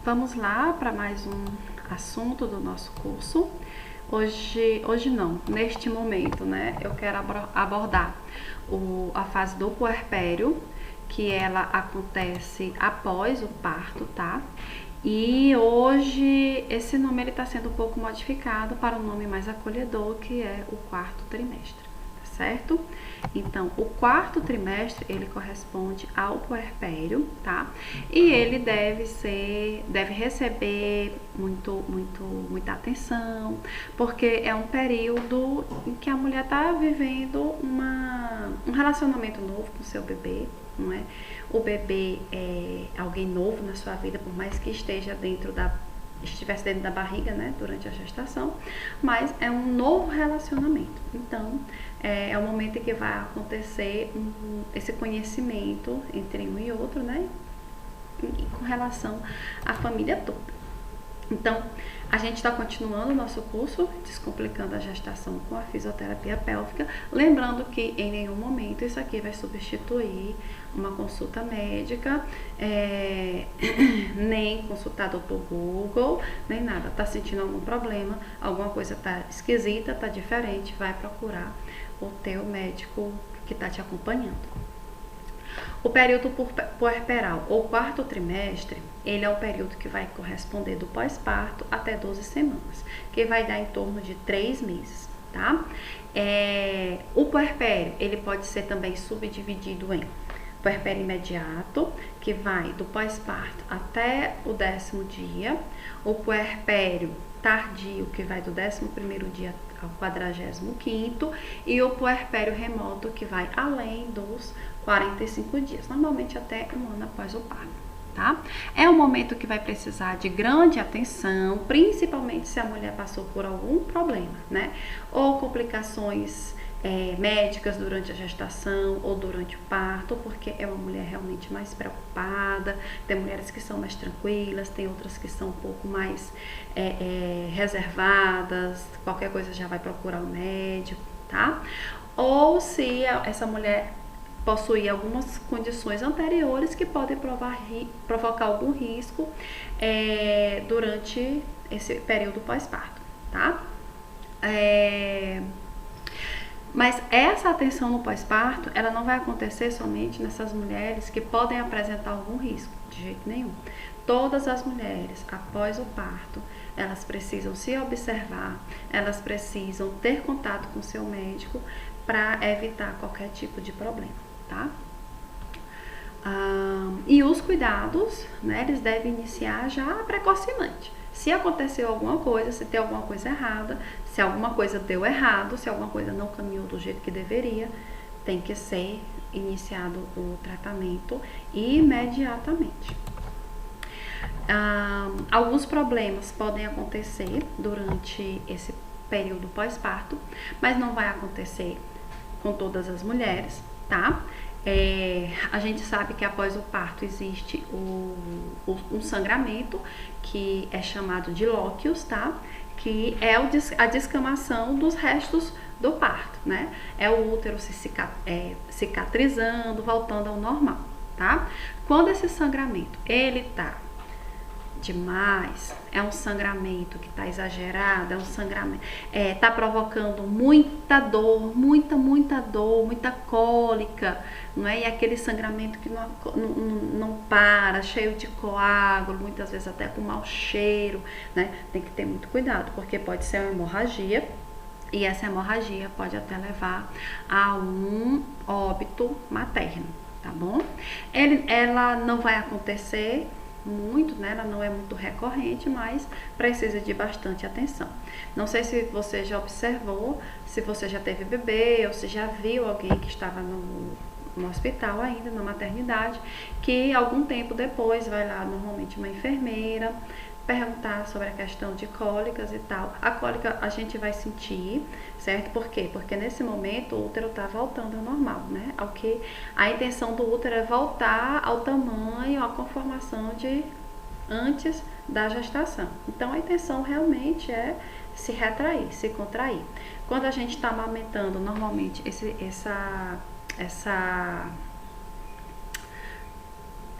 Vamos lá para mais um assunto do nosso curso. Hoje não, neste momento, né, eu quero abordar a fase do puerpério, que ela acontece após o parto, tá? E hoje esse nome está sendo um pouco modificado para um nome mais acolhedor, que é o quarto trimestre, tá certo? Então, o quarto trimestre, ele corresponde ao puerpério, tá? E ele deve receber muita atenção, porque é um período em que a mulher está vivendo um relacionamento novo com o seu bebê, não é? O bebê é alguém novo na sua vida, por mais que estivesse dentro da barriga, né, durante a gestação, mas é um novo relacionamento. Então, é o momento em que vai acontecer esse conhecimento entre um e outro, né, com relação à família toda. Então, a gente está continuando o nosso curso Descomplicando a Gestação com a Fisioterapia Pélvica, lembrando que em nenhum momento isso aqui vai substituir uma consulta médica, nem consultar Dr. Google, nem nada. Tá sentindo algum problema, alguma coisa tá esquisita, tá diferente, vai procurar o teu médico que está te acompanhando. O período puerperal ou quarto trimestre, ele é o período que vai corresponder do pós-parto até 12 semanas, que vai dar em torno de 3 meses, tá? O puerpério, ele pode ser também subdividido em puerpério imediato, que vai do pós-parto até o 10º dia, o puerpério tardio, que vai do 11º dia ao 45º, e o puerpério remoto, que vai além dos 45 dias, normalmente até um ano após o parto, tá? É um momento que vai precisar de grande atenção, principalmente se a mulher passou por algum problema, né? Ou complicações médicas durante a gestação ou durante o parto, porque é uma mulher realmente mais preocupada. Tem mulheres que são mais tranquilas, tem outras que são um pouco mais reservadas, qualquer coisa já vai procurar o médico, tá? Ou se essa mulher possuir algumas condições anteriores que podem provocar algum risco durante esse período pós-parto, tá? Mas essa atenção no pós-parto, ela não vai acontecer somente nessas mulheres que podem apresentar algum risco, de jeito nenhum. Todas as mulheres, após o parto, elas precisam se observar, elas precisam ter contato com seu médico para evitar qualquer tipo de problema, tá? E os cuidados, né, eles devem iniciar já precocemente. Se aconteceu alguma coisa, se tem alguma coisa errada, se alguma coisa deu errado, se alguma coisa não caminhou do jeito que deveria, tem que ser iniciado o tratamento imediatamente. Alguns problemas podem acontecer durante esse período pós-parto, mas não vai acontecer com todas as mulheres, tá? A gente sabe que após o parto existe um sangramento que é chamado de lóquios, tá? Que é a descamação dos restos do parto, né? É o útero se cicatrizando, voltando ao normal, tá? Quando esse sangramento, ele tá demais, é um sangramento que tá exagerado, é um sangramento, tá provocando muita dor, muita dor, muita cólica, não é? E aquele sangramento que não para, cheio de coágulo, muitas vezes até com mau cheiro, né? Tem que ter muito cuidado, porque pode ser uma hemorragia, e essa hemorragia pode até levar a um óbito materno, tá bom? Ela não vai acontecer muito, né? Ela não é muito recorrente, mas precisa de bastante atenção. Não sei se você já observou, se você já teve bebê ou se já viu alguém que estava no hospital ainda, na maternidade, que algum tempo depois vai lá normalmente uma enfermeira perguntar sobre a questão de cólicas e tal. A cólica a gente vai sentir, certo? Por quê? Porque nesse momento o útero está voltando ao normal, né? A intenção do útero é voltar ao tamanho, à conformação de antes da gestação. Então a intenção realmente é se retrair, se contrair. Quando a gente está amamentando, normalmente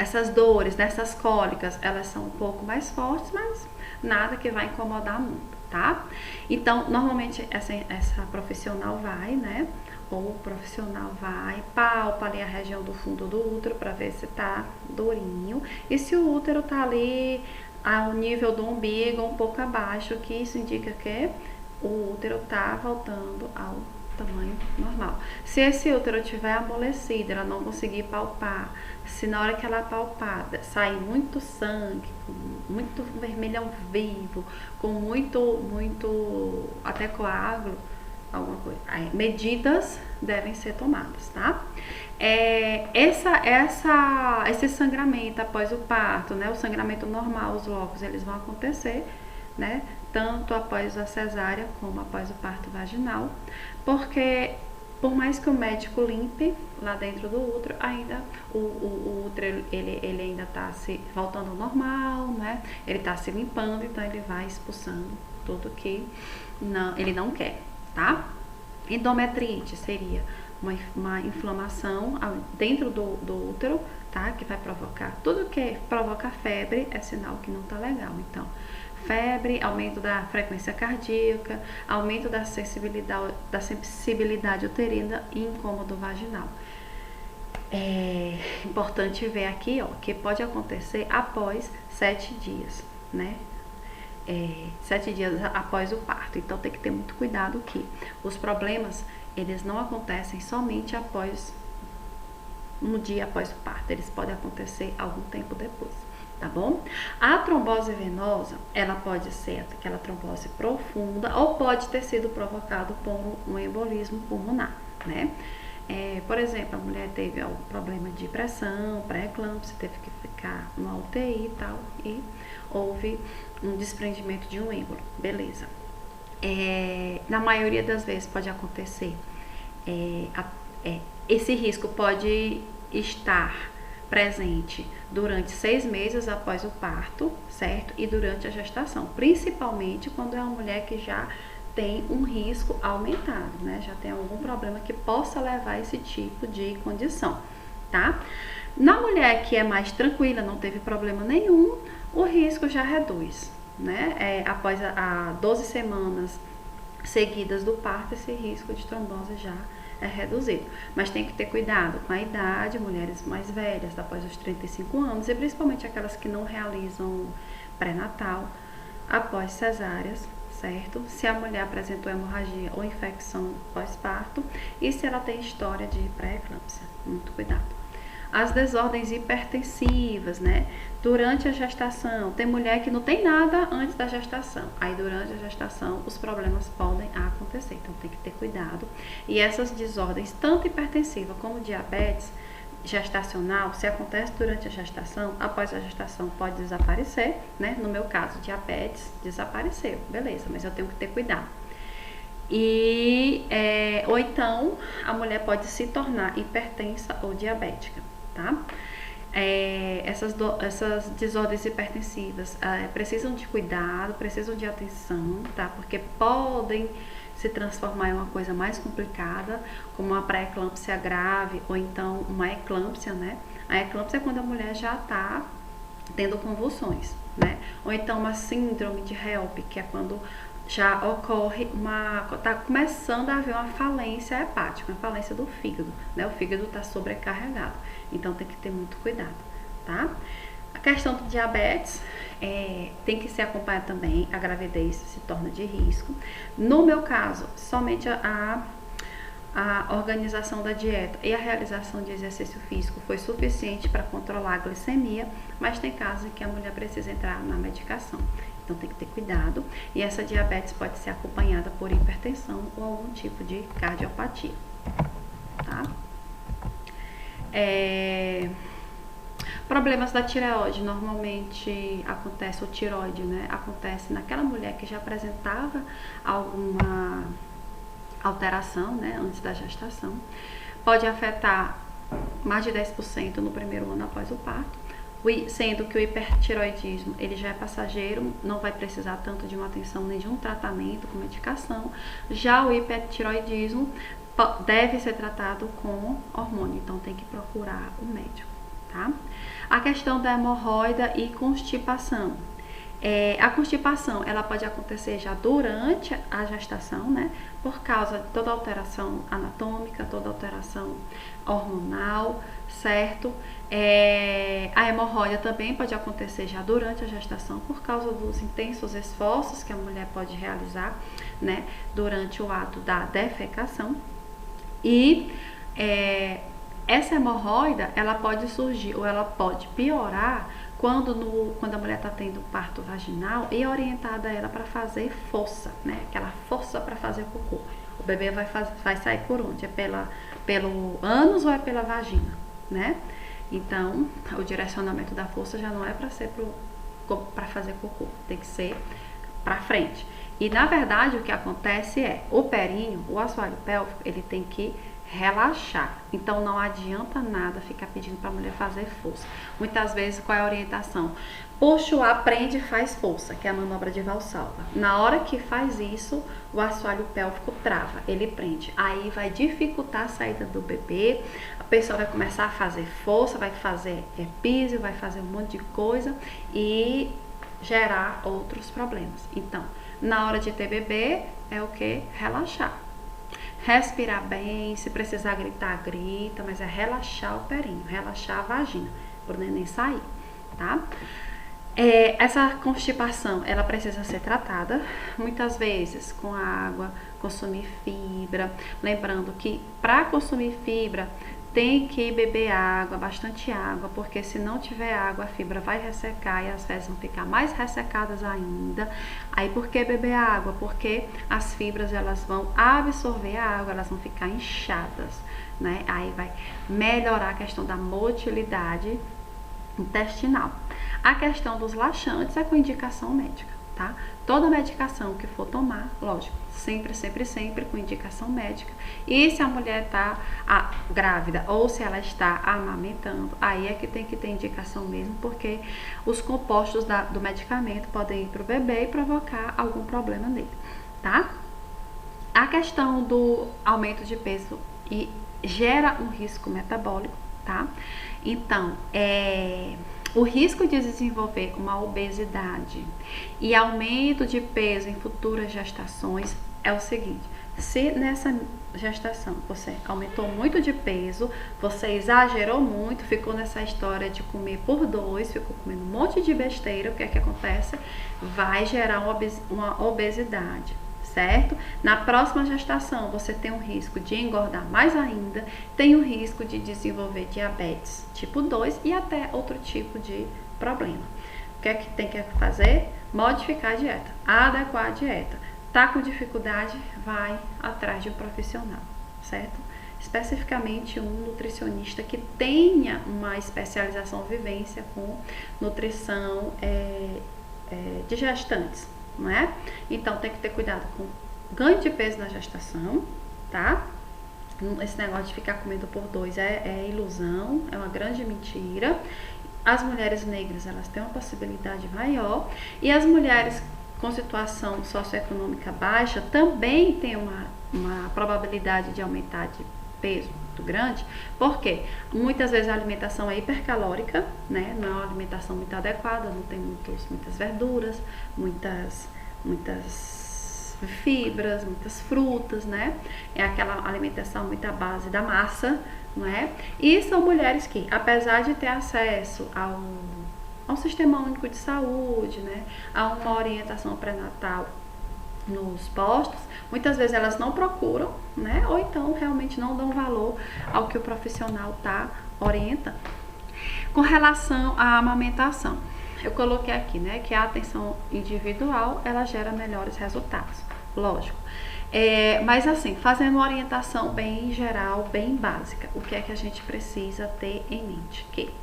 essas dores, nessas cólicas, elas são um pouco mais fortes, mas nada que vai incomodar muito, tá? Então, normalmente essa profissional vai, né? Ou o profissional vai, palpa ali a região do fundo do útero para ver se tá durinho. E se o útero tá ali ao nível do umbigo, um pouco abaixo, que isso indica que o útero tá voltando ao tamanho normal. Se esse útero estiver amolecido, ela não conseguir palpar, se na hora que ela palpar sair muito sangue, muito vermelhão vivo, com muito até coágulo, alguma coisa, medidas devem ser tomadas, tá? Esse sangramento após o parto, né? O sangramento normal, os blocos, eles vão acontecer, né? Tanto após a cesárea como após o parto vaginal, porque por mais que o médico limpe lá dentro do útero, ainda o útero ele ainda está se voltando ao normal, né? Ele está se limpando, então ele vai expulsando tudo que ele não quer, tá? Endometrite seria uma inflamação dentro do útero, tá? Que vai provocar, tudo que provoca febre é sinal que não tá legal. Então, febre, aumento da frequência cardíaca, aumento da sensibilidade uterina e incômodo vaginal. É importante ver aqui, ó, que pode acontecer após 7 dias, né? 7 dias após o parto. Então tem que ter muito cuidado que os problemas, eles não acontecem somente no dia após o parto, eles podem acontecer algum tempo depois, tá bom? A trombose venosa, ela pode ser aquela trombose profunda ou pode ter sido provocado por um embolismo pulmonar, né? Por exemplo, a mulher teve algum problema de pressão, pré-eclâmpsia, teve que ficar no UTI e tal, e houve um desprendimento de um êmbolo, beleza. Na maioria das vezes pode acontecer, esse risco pode estar presente durante 6 meses após o parto, certo? E durante a gestação, principalmente quando é uma mulher que já tem um risco aumentado, né? Já tem algum problema que possa levar a esse tipo de condição, tá? Na mulher que é mais tranquila, não teve problema nenhum, o risco já reduz, né? Após 12 semanas seguidas do parto, esse risco de trombose já é reduzido. Mas tem que ter cuidado com a idade, mulheres mais velhas, após os 35 anos, e principalmente aquelas que não realizam pré-natal, após cesáreas, certo? Se a mulher apresentou hemorragia ou infecção pós-parto e se ela tem história de pré-eclâmpsia, muito cuidado. As desordens hipertensivas, né? Durante a gestação, tem mulher que não tem nada antes da gestação. Aí durante a gestação os problemas podem acontecer, então tem que ter cuidado. E essas desordens, tanto hipertensiva como diabetes gestacional, se acontece durante a gestação, após a gestação pode desaparecer, né? No meu caso, diabetes desapareceu, beleza, mas eu tenho que ter cuidado. Ou então a mulher pode se tornar hipertensa ou diabética, tá? Essas desordens hipertensivas precisam de cuidado, precisam de atenção, tá? Porque podem se transformar em uma coisa mais complicada, como uma pré-eclâmpsia grave ou então uma eclâmpsia, né? A eclâmpsia é quando a mulher já está tendo convulsões, né? Ou então uma síndrome de HELP, que é quando já ocorre está começando a haver uma falência hepática, uma falência do fígado, né? O fígado está sobrecarregado, então tem que ter muito cuidado, tá? A questão do diabetes tem que ser acompanhada também, a gravidez se torna de risco. No meu caso, somente a organização da dieta e a realização de exercício físico foi suficiente para controlar a glicemia, mas tem casos em que a mulher precisa entrar na medicação. Então tem que ter cuidado, e essa diabetes pode ser acompanhada por hipertensão ou algum tipo de cardiopatia, tá? Problemas da tireoide, normalmente acontece, o tireoide, né? Acontece naquela mulher que já apresentava alguma alteração, né? Antes da gestação. Pode afetar mais de 10% no primeiro ano após o parto, sendo que o hipertireoidismo ele já é passageiro, não vai precisar tanto de uma atenção nem de um tratamento com medicação. Já o hipertireoidismo deve ser tratado com hormônio, então tem que procurar o médico, tá? A questão da hemorroida e constipação. A constipação, ela pode acontecer já durante a gestação, né? Por causa de toda alteração anatômica, toda alteração hormonal, certo? A hemorroida também pode acontecer já durante a gestação por causa dos intensos esforços que a mulher pode realizar, né? Durante o ato da defecação. E essa hemorroida, ela pode surgir ou ela pode piorar quando a mulher está tendo parto vaginal e orientada ela para fazer força, né? Aquela força para fazer cocô. O bebê vai sair por onde? Pelo ânus ou é pela vagina, né? Então, o direcionamento da força já não é para fazer cocô, tem que ser para frente. E na verdade o que acontece o períneo, o assoalho pélvico, ele tem que relaxar. Então não adianta nada ficar pedindo para a mulher fazer força. Muitas vezes qual é a orientação? Puxa o ar, prende e faz força, que é a manobra de Valsalva. Na hora que faz isso, o assoalho pélvico trava, ele prende. Aí vai dificultar a saída do bebê, a pessoa vai começar a fazer força, vai fazer epísio, vai fazer um monte de coisa e gerar outros problemas. Então, na hora de ter bebê, é o que? Relaxar. Respirar bem, se precisar gritar, grita, mas é relaxar o períneo, relaxar a vagina, para o neném sair, tá? Essa constipação, ela precisa ser tratada, muitas vezes com água, consumir fibra, lembrando que para consumir fibra, tem que beber água, bastante água, porque se não tiver água, a fibra vai ressecar e as fezes vão ficar mais ressecadas ainda. Aí por que beber água? Porque as fibras elas vão absorver a água, elas vão ficar inchadas, né? Aí vai melhorar a questão da motilidade intestinal. A questão dos laxantes é com indicação médica, tá? Toda medicação que for tomar, lógico, sempre com indicação médica. E se a mulher está grávida ou se ela está amamentando, aí é que tem que ter indicação mesmo, porque os compostos do medicamento podem ir para o bebê e provocar algum problema nele, tá? A questão do aumento de peso e gera um risco metabólico, tá? Então, o risco de desenvolver uma obesidade e aumento de peso em futuras gestações é o seguinte: se nessa gestação você aumentou muito de peso, você exagerou muito, ficou nessa história de comer por dois, ficou comendo um monte de besteira, o que é que acontece? Vai gerar uma obesidade, certo? Na próxima gestação você tem um risco de engordar mais ainda, tem o risco de desenvolver diabetes tipo 2 e até outro tipo de problema. O que é que tem que fazer? Modificar a dieta, adequar a dieta. Tá com dificuldade? Vai atrás de um profissional, certo? Especificamente um nutricionista que tenha uma especialização, vivência com nutrição de gestantes, não é? Então tem que ter cuidado com ganho de peso na gestação, tá? Esse negócio de ficar comendo por dois é ilusão, é uma grande mentira. As mulheres negras, elas têm uma possibilidade maior, e as mulheres com situação socioeconômica baixa também tem uma probabilidade de aumentar de peso muito grande, porque muitas vezes a alimentação é hipercalórica, né? Não é uma alimentação muito adequada, não tem muitas verduras, muitas fibras, muitas frutas, né? É aquela alimentação muito à base da massa, não é? E são mulheres que, apesar de ter acesso ao Sistema Único de Saúde, né, a uma orientação pré-natal nos postos, muitas vezes elas não procuram, né, ou então realmente não dão valor ao que o profissional está orientando. Com relação à amamentação, eu coloquei aqui, né, que a atenção individual, ela gera melhores resultados, lógico. Mas assim, fazendo uma orientação bem geral, bem básica, o que é que a gente precisa ter em mente? Que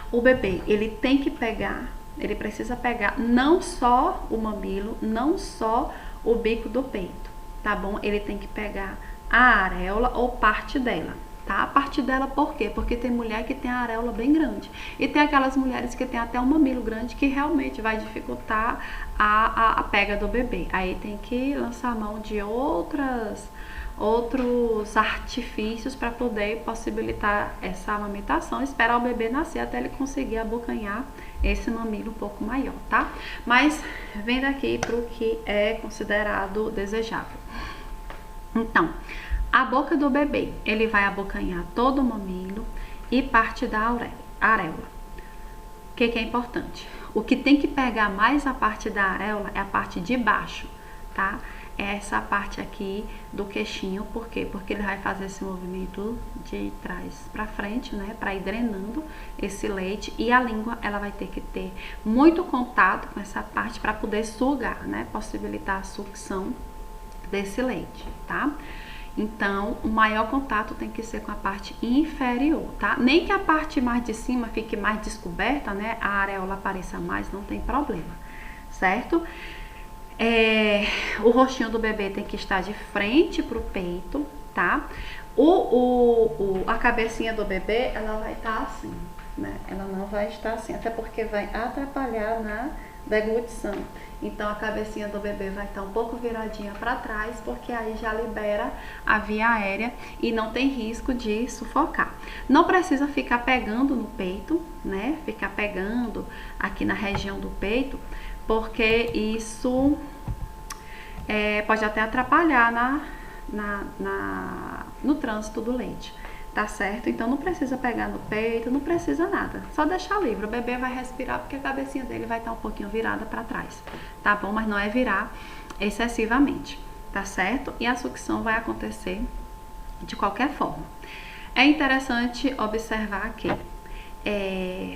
o bebê, ele precisa pegar não só o mamilo, não só o bico do peito, tá bom? Ele tem que pegar a areola ou parte dela, tá? A parte dela por quê? Porque tem mulher que tem a areola bem grande e tem aquelas mulheres que tem até um mamilo grande que realmente vai dificultar a pega do bebê. Aí tem que lançar a mão de outras outros artifícios para poder possibilitar essa amamentação, esperar o bebê nascer até ele conseguir abocanhar esse mamilo um pouco maior, tá? Mas vendo aqui para o que é considerado desejável. Então, a boca do bebê, ele vai abocanhar todo o mamilo e parte da areola. O que é importante? O que tem que pegar mais a parte da areola é a parte de baixo, tá? É essa parte aqui do queixinho, por quê? Porque ele vai fazer esse movimento de trás para frente, né? Para ir drenando esse leite, e a língua, ela vai ter que ter muito contato com essa parte para poder sugar, né? Possibilitar a sucção desse leite, tá? Então, o maior contato tem que ser com a parte inferior, tá? Nem que a parte mais de cima fique mais descoberta, né? A areola apareça mais, não tem problema, certo? O rostinho do bebê tem que estar de frente pro peito, tá? A cabecinha do bebê, ela vai estar assim, né? Ela não vai estar assim, até porque vai atrapalhar na deglutição. Então, a cabecinha do bebê vai estar um pouco viradinha para trás, porque aí já libera a via aérea e não tem risco de sufocar. Não precisa ficar pegando no peito, né? Ficar pegando aqui na região do peito, porque isso pode até atrapalhar no trânsito do leite, tá certo? Então não precisa pegar no peito, não precisa nada, só deixar livre. O bebê vai respirar porque a cabecinha dele vai estar um pouquinho virada para trás, tá bom? Mas não é virar excessivamente, tá certo? E a sucção vai acontecer de qualquer forma. É interessante observar que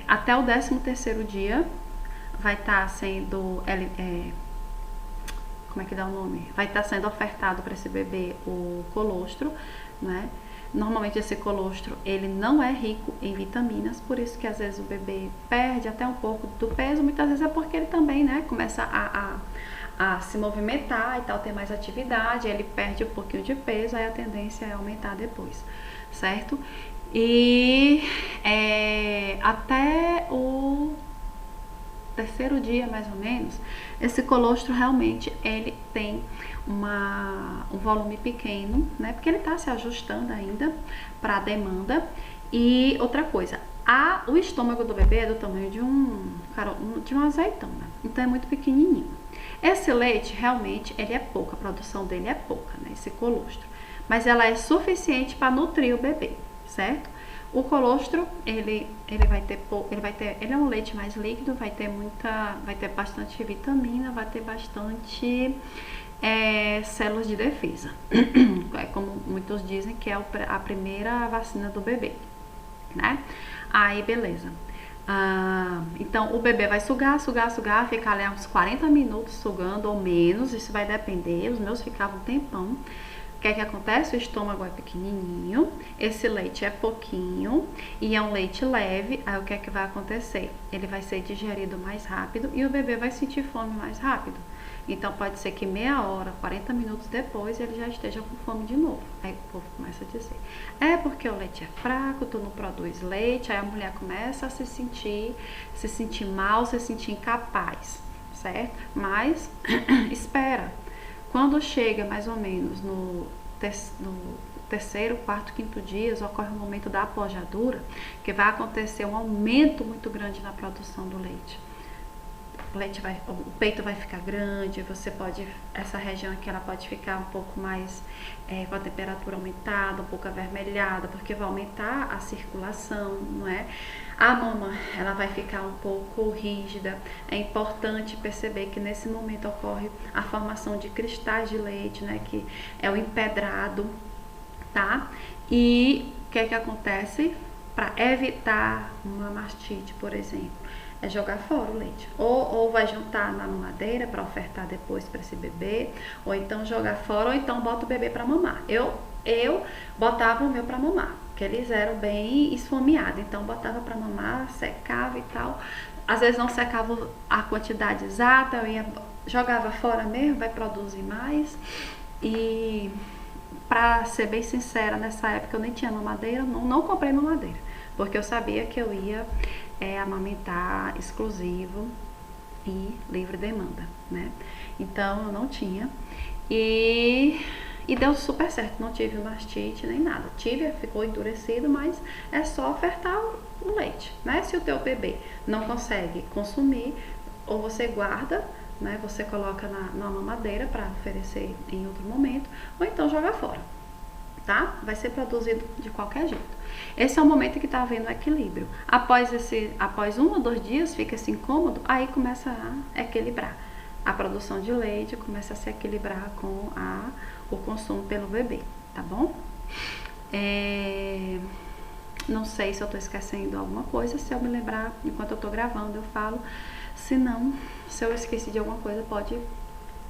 até o 13º dia vai estar sendo como é que dá o nome? Vai estar sendo ofertado para esse bebê o colostro, né? Normalmente esse colostro, ele não é rico em vitaminas, por isso que às vezes o bebê perde até um pouco do peso, muitas vezes é porque ele também, né, começa a se movimentar e tal, ter mais atividade, ele perde um pouquinho de peso, aí a tendência é aumentar depois, certo? E até o 3º dia, mais ou menos, esse colostro realmente ele tem um volume pequeno, né? Porque ele está se ajustando ainda para a demanda. E outra coisa, o estômago do bebê é do tamanho de uma azeitona, então é muito pequenininho. Esse leite realmente ele é pouco, a produção dele é pouca, né? Esse colostro, mas ela é suficiente para nutrir o bebê, certo? O colostro, ele é um leite mais líquido, vai ter bastante vitamina, vai ter bastante células de defesa. É como muitos dizem que é a primeira vacina do bebê, né? Aí, beleza. Então, o bebê vai sugar, ficar ali uns 40 minutos sugando ou menos, isso vai depender, os meus ficavam um tempão. O que é que acontece? O estômago é pequenininho, esse leite é pouquinho e é um leite leve, aí o que é que vai acontecer? Ele vai ser digerido mais rápido e o bebê vai sentir fome mais rápido. Então pode ser que meia hora, 40 minutos depois ele já esteja com fome de novo. Aí o povo começa a dizer, porque o leite é fraco, tu não produz leite, aí a mulher começa a se sentir mal, se sentir incapaz, certo? Mas espera. Quando chega mais ou menos no 3º, 4º, 5º dias, ocorre o momento da apojadura, que vai acontecer um aumento muito grande na produção do leite. O peito vai ficar grande, essa região aqui ela pode ficar um pouco mais com a temperatura aumentada, um pouco avermelhada, porque vai aumentar a circulação, não é? A mama, ela vai ficar um pouco rígida. É importante perceber que nesse momento ocorre a formação de cristais de leite, né? Que é o empedrado, tá? E o que é que acontece? Para evitar uma mastite, por exemplo, é jogar fora o leite. Ou vai juntar na mamadeira para ofertar depois para esse bebê, ou então jogar fora, ou então bota o bebê para mamar. Eu botava o meu para mamar, porque eles eram bem esfomeados, então botava para mamar, secava e tal. Às vezes não secava a quantidade exata, jogava fora mesmo, vai produzir mais. E pra ser bem sincera, nessa época eu nem tinha mamadeira, não comprei mamadeira, porque eu sabia que eu ia amamentar exclusivo e livre demanda, né? Então eu não tinha. E E deu super certo, não tive mastite nem nada. Tive, ficou endurecido, mas é só ofertar o leite, né? Se o teu bebê não consegue consumir, ou você guarda, né? Você coloca na mamadeira para oferecer em outro momento, ou então joga fora, tá? Vai ser produzido de qualquer jeito. Esse é o momento que tá havendo equilíbrio. Após 1 ou 2 dias fica esse incômodo, aí começa a equilibrar. A produção de leite começa a se equilibrar com o consumo pelo bebê, tá bom? Não sei se eu tô esquecendo alguma coisa, se eu me lembrar enquanto eu tô gravando eu falo. Se não, se eu esqueci de alguma coisa, pode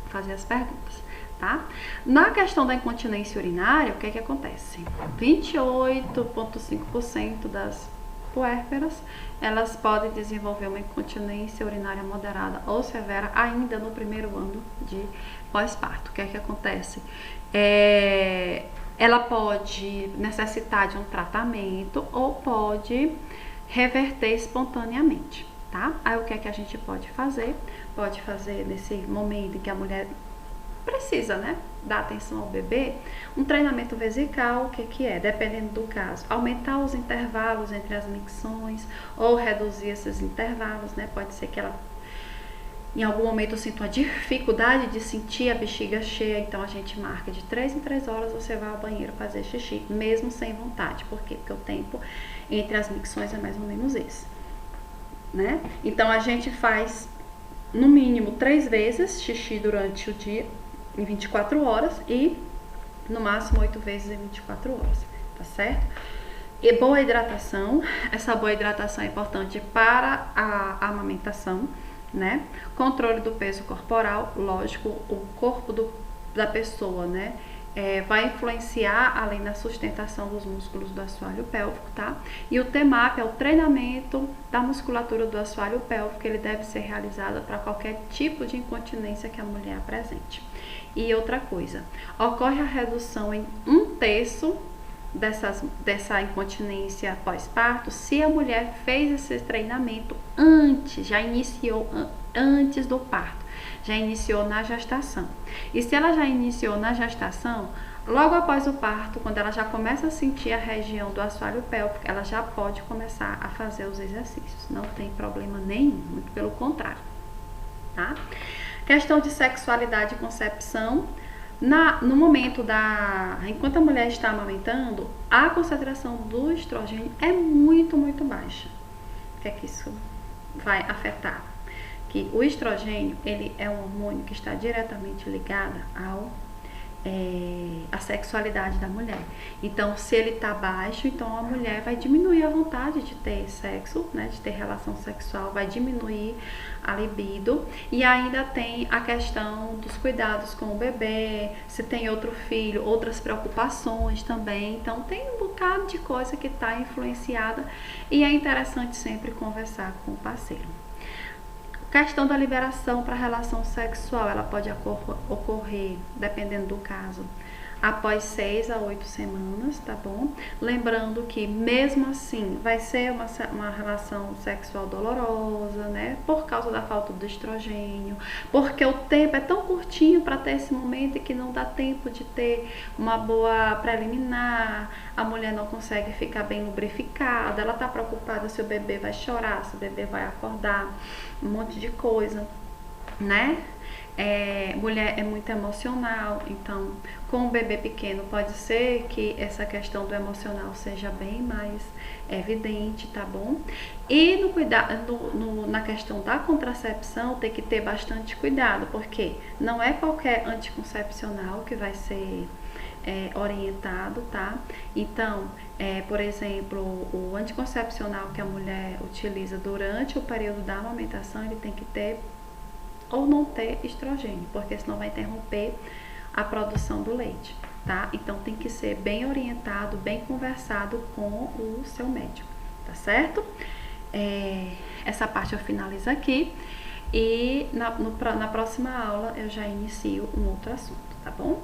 fazer as perguntas, tá? Na questão da incontinência urinária, o que é que acontece? 28,5% das puérperas, elas podem desenvolver uma incontinência urinária moderada ou severa ainda no primeiro ano de pós-parto. O que é que acontece? Ela pode necessitar de um tratamento ou pode reverter espontaneamente, tá? Aí o que é que a gente pode fazer? Pode fazer nesse momento em que a mulher precisa, né, dar atenção ao bebê, um treinamento vesical. O que é? Dependendo do caso, aumentar os intervalos entre as micções ou reduzir esses intervalos, né? Pode ser que ela em algum momento eu sinto a dificuldade de sentir a bexiga cheia, então a gente marca de 3 em 3 horas você vai ao banheiro fazer xixi, mesmo sem vontade. Por quê? Porque o tempo entre as micções é mais ou menos esse, né? Então a gente faz no mínimo 3 vezes xixi durante o dia, em 24 horas, e no máximo 8 vezes em 24 horas, tá certo? E boa hidratação, essa boa hidratação é importante para a amamentação, né? Controle do peso corporal, lógico, o corpo da pessoa, né? Vai influenciar além na sustentação dos músculos do assoalho pélvico, tá? E o TMAP é o treinamento da musculatura do assoalho pélvico, ele deve ser realizado para qualquer tipo de incontinência que a mulher apresente. E outra coisa, ocorre a redução em 1/3 dessa incontinência pós-parto se a mulher fez esse treinamento antes, já iniciou antes do parto, já iniciou na gestação. E se ela já iniciou na gestação, logo após o parto, quando ela já começa a sentir a região do assoalho pélvico, ela já pode começar a fazer os exercícios. Não tem problema nenhum, muito pelo contrário, tá? Questão de sexualidade e concepção. No momento enquanto a mulher está amamentando, a concentração do estrogênio é muito, muito baixa. O que é que isso vai afetar? Que o estrogênio, ele é um hormônio que está diretamente ligado à sexualidade da mulher. Então, se ele está baixo, então a mulher vai diminuir a vontade de ter sexo, né, de ter relação sexual, vai diminuir a libido. E ainda tem a questão dos cuidados com o bebê, se tem outro filho, outras preocupações também. Então, tem um bocado de coisa que está influenciada e é interessante sempre conversar com o parceiro. Questão da liberação para relação sexual, ela pode ocorrer, dependendo do caso, após 6 a 8 semanas, tá bom? Lembrando que mesmo assim vai ser uma relação sexual dolorosa, né? Por causa da falta do estrogênio, porque o tempo é tão curtinho para ter esse momento que não dá tempo de ter uma boa preliminar, a mulher não consegue ficar bem lubrificada, ela tá preocupada se o bebê vai chorar, se o bebê vai acordar, um monte de coisa, né? Mulher é muito emocional, então com o bebê pequeno pode ser que essa questão do emocional seja bem mais evidente, tá bom? E na questão da contracepção tem que ter bastante cuidado, porque não é qualquer anticoncepcional que vai ser orientado, tá? Então, por exemplo, o anticoncepcional que a mulher utiliza durante o período da amamentação, ele tem que ter ou não ter estrogênio, porque senão vai interromper a produção do leite, tá? Então tem que ser bem orientado, bem conversado com o seu médico, tá certo? Essa parte eu finalizo aqui e na próxima aula eu já inicio um outro assunto, tá bom?